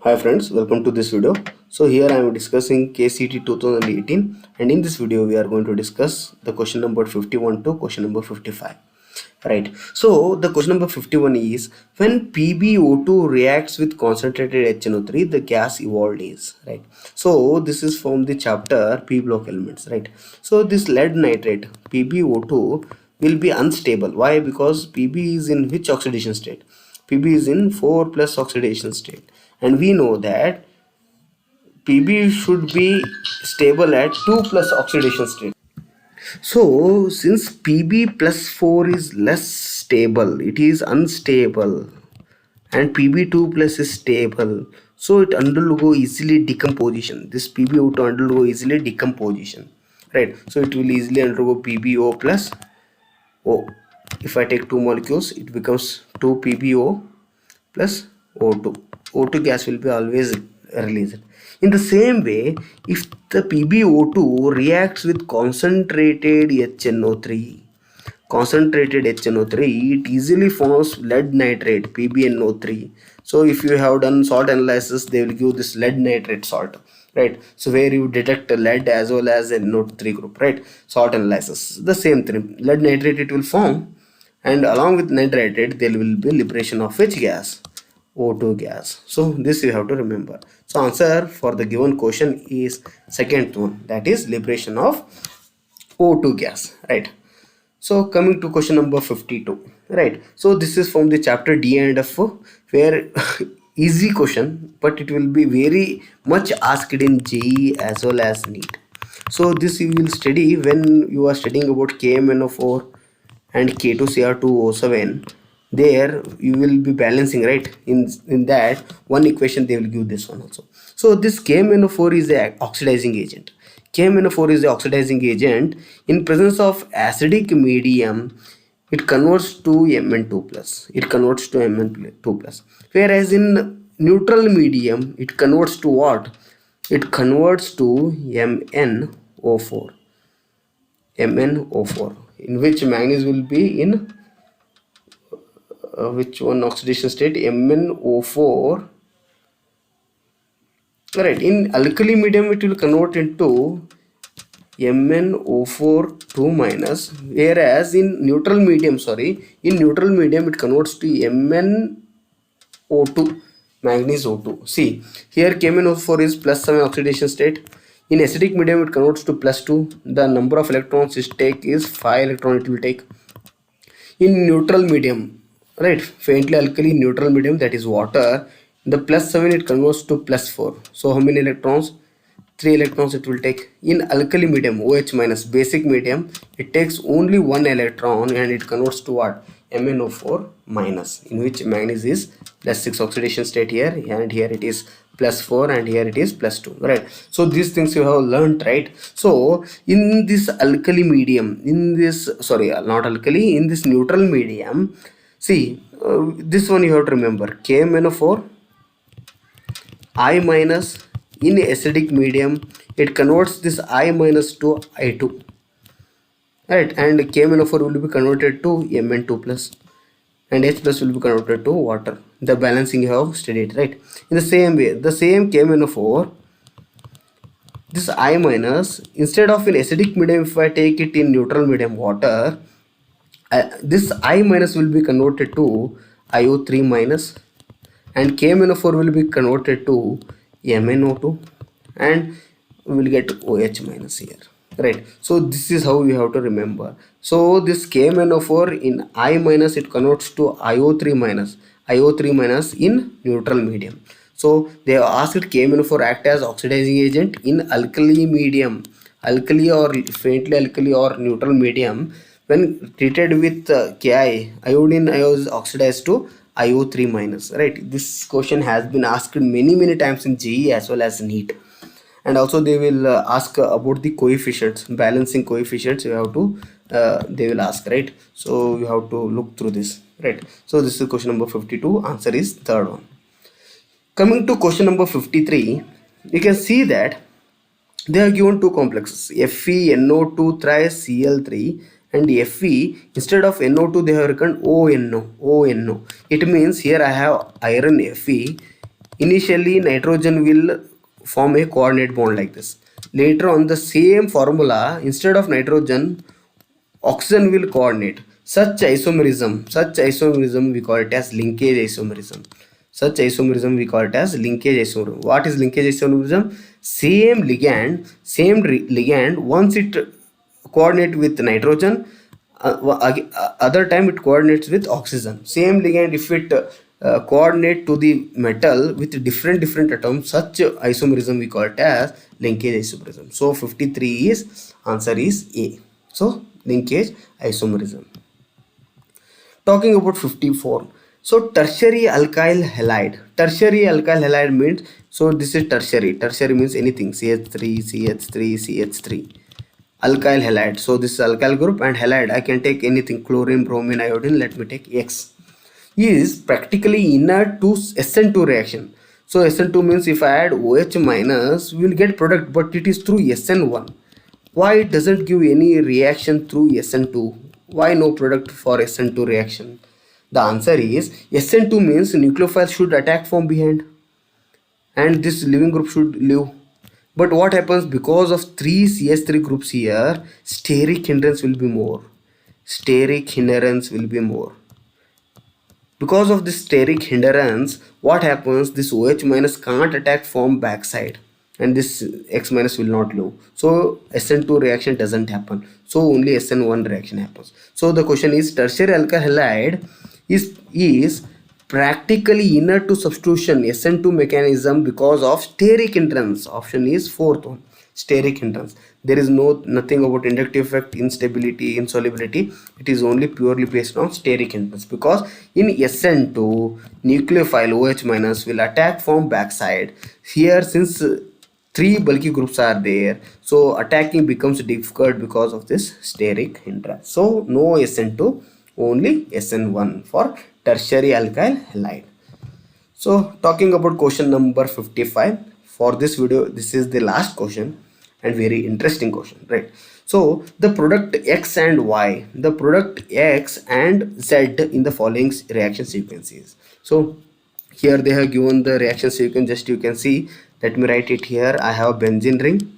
Hi friends, welcome to this video. So here I am discussing KCET 2018 and in this video we are going to discuss the question number 51 to question number 55. Right. So the question number 51 is when PbO2 reacts with concentrated HNO3 the gas evolved is. Right. So this is from the chapter P block elements. Right. So this lead nitrate PbO2 will be unstable. Why? Because Pb is in which oxidation state? Pb is in 4 plus oxidation state, and we know that Pb should be stable at 2 plus oxidation state. So since Pb plus 4 is less stable, it is unstable, and Pb2 plus is stable, so it undergo easily decomposition. This PbO2 undergo easily decomposition, right? So it will easily undergo PbO plus O. If I take two molecules, it becomes 2 PbO plus O2. O2 gas will be always released. In the same way, if the PbO2 reacts with concentrated HNO3, it easily forms lead nitrate PbNO3. So if you have done salt analysis, they will give this lead nitrate salt, right? So where you detect lead as well as a NO3 group, right? Salt analysis, the same thing, lead nitrate it will form, and along with nitrate there will be liberation of which gas? O2 gas. So this you have to remember. So answer for the given question is second one, that is liberation of O2 gas, right? So coming to question number 52, right? So this is from the chapter D and F, where easy question, but it will be very much asked in JEE as well as NEET. So this you will study when you are studying about KMNO4 and K2Cr2O7. There you will be balancing, right? In that one equation they will give this one also. So this KMNO4 is a oxidizing agent. KMNO4 is the oxidizing agent. In presence of acidic medium, it converts to Mn2 plus. It converts to Mn2 plus. Whereas in neutral medium, it converts to what? It converts to MnO4. MnO4. In which manganese will be in which one oxidation state? MnO4. Right. In alkali medium, it will convert into MnO4 2 minus, whereas in neutral medium, it converts to MnO2, manganese O2. See, here KMnO4 is plus 7 oxidation state. In acidic medium, it converts to plus 2. The number of electrons it take is 5 electrons it will take. In neutral medium, right, faintly alkali neutral medium, that is water, the plus 7 it converts to plus 4. So how many electrons? 3 electrons it will take. In alkali medium, OH minus, basic medium, it takes only 1 electron and it converts to what? MnO4 minus, in which manganese is plus 6 oxidation state here, and here it is plus 4 and here it is plus 2, right? So these things you have learned, right? So in this alkali medium, in this not alkali, in this neutral medium, see, this one you have to remember, KMnO4 I minus. In acidic medium, it converts this I minus to I2, right? And KMnO4 will be converted to Mn2 plus, and H plus will be converted to water. The balancing you have studied, right? In the same way, the same KMnO4, this I minus, instead of in acidic medium, if I take it in neutral medium water, this I minus will be converted to IO3 minus, and KMnO4 will be converted to MnO2, and we will get OH minus here, right? So this is how you have to remember. So this KMnO4 in I minus, it converts to IO3 minus in neutral medium. So they have asked KMnO4 act as oxidizing agent in alkali medium, alkali or faintly alkali or neutral medium. When treated with Ki, iodine is oxidized to IO3 minus, right? This question has been asked many times in JEE as well as NEET, and also they will ask about the coefficients, balancing coefficients. You have to they will ask, right? So you have to look through this, right? So this is question number 52. Answer is third one. Coming to question number 53, you can see that they are given two complexes, FeNO2 thrice Cl3 and Fe. Instead of NO2 they have written ONO. It means here I have iron Fe, Initially nitrogen will form a coordinate bond like this. Later on the same formula, instead of nitrogen, oxygen will coordinate. Such isomerism we call it as linkage isomerism. Such isomerism we call it as linkage isomerism. What is linkage isomerism? Same ligand, once it coordinate with nitrogen, other time it coordinates with oxygen. Same ligand, if it coordinate to the metal with different atoms, such isomerism we call it as linkage isomerism. So 53 is answer is A. So linkage isomerism. Talking about 54. So tertiary alkyl halide. Tertiary alkyl halide means, so this is tertiary. Tertiary means anything. CH3, CH3, CH3. Alkyl halide. So this is alkyl group, and halide I can take anything. Chlorine, bromine, iodine. Let me take X. Is practically inert to SN2 reaction. So SN2 means if I add OH minus, we will get product, but it is through SN1. Why it doesn't give any reaction through SN2? Why no product for SN2 reaction? The answer is SN2 means nucleophile should attack from behind and this living group should live. But what happens, because of 3 CH3 groups here, steric hindrance will be more. Steric hindrance will be more. Because of this steric hindrance, what happens, this OH minus can't attack from backside and this X minus will not live. So SN2 reaction doesn't happen. So only SN1 reaction happens. So the question is, tertiary alkyl halide is practically inert to substitution SN2 mechanism because of steric hindrance. Option is fourth one, steric hindrance. There is nothing about inductive effect, instability, insolubility. It is only purely based on steric hindrance, because in SN2 nucleophile OH minus will attack from backside. Here, since 3 bulky groups are there, so attacking becomes difficult because of this steric hindrance. So no SN2, only SN1 for tertiary alkyl halide. So talking about question number 55 for this video, this is the last question and very interesting question, right? So the product X and Y, the product X and Z in the following reaction sequences. So here they have given the reaction sequence, just you can see. Let me write it here. I have benzene ring.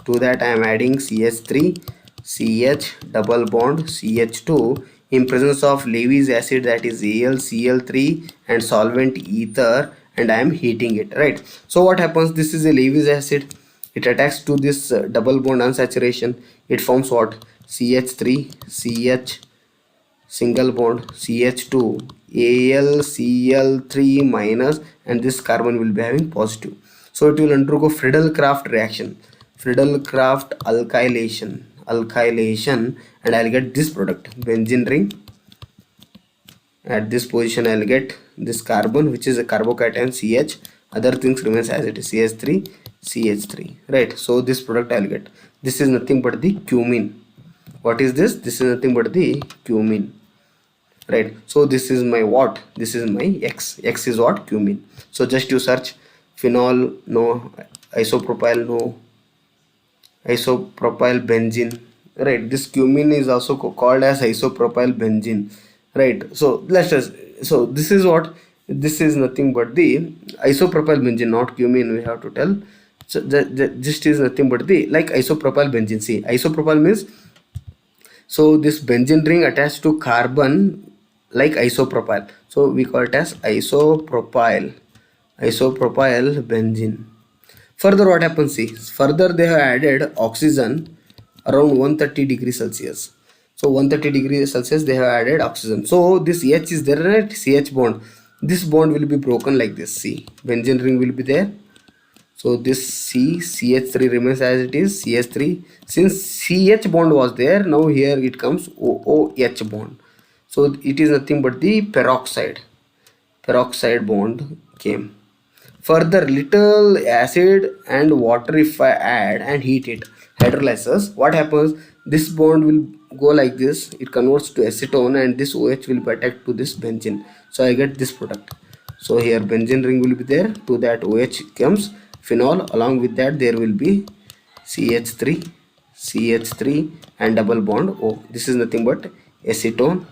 To that I am adding CH3, CH double bond CH2 in presence of Levy's acid, that is AlCl3, and solvent ether, and I am heating it, right? So what happens, this is a Levy's acid, it attacks to this double bond unsaturation, it forms what, CH3, CH single bond, CH2, AlCl3 minus, and this carbon will be having positive. So it will undergo Friedel-Crafts reaction, Friedel-Crafts alkylation, and I'll get this product, benzene ring. At this position I'll get this carbon, which is a carbocation CH, other things remains as it is, CH3, CH3, right? So this product I'll get. This is nothing but the cumene. What is this? This is nothing but the cumene, right? So this is my what? This is my X. X is what? Cumene. So just you search phenol, no. Isopropyl, no. Isopropyl benzene, right? This cumene is also called as isopropyl benzene, right? So let's just, so this is what, this is nothing but the isopropyl benzene, not cumene, we have to tell. So this is nothing but the like isopropyl benzene. See, isopropyl means, so this benzene ring attached to carbon like isopropyl, so we call it as isopropyl benzene. Further what happens, see, further they have added oxygen around 130 degrees Celsius. So 130 degrees Celsius they have added oxygen. So this H is there, right? CH bond. This bond will be broken like this. See, benzene ring will be there. So this CH3 remains as it is, CH3. Since CH bond was there, now here it comes OOH bond. So it is nothing but the peroxide bond came. Further, little acid and water if I add and heat it, hydrolysis, what happens, this bond will go like this, it converts to acetone, and this OH will be attached to this benzene. So I get this product. So here benzene ring will be there, to that OH comes phenol, along with that there will be CH3 and double bond O. This is nothing but acetone,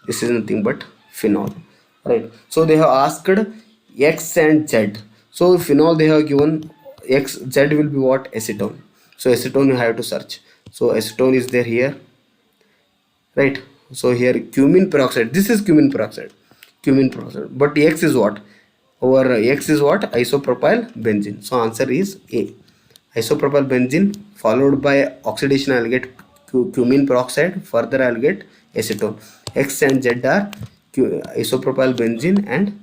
this is nothing but phenol. right? So they have asked X and Z. So phenol they have given X, Z will be what? Acetone. So acetone you have to search. So acetone is there here, right? So here cumin peroxide, this is cumin peroxide, cumin peroxide, but X is what? Our X is what? Isopropyl benzene. So answer is A, isopropyl benzene, followed by oxidation I'll get cumin peroxide, further I'll get acetone. X and Z are isopropyl benzene and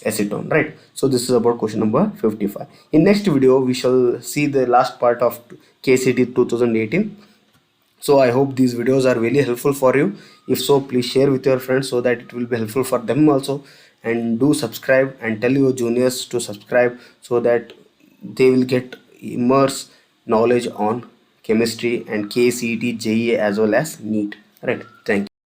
acetone, right? So this is about question number 55. In next video we shall see the last part of KCET 2018. So I hope these videos are really helpful for you. If so, please share with your friends so that it will be helpful for them also. And do subscribe and tell your juniors to subscribe so that they will get immense knowledge on chemistry and KCET, JEE as well as NEET. Right.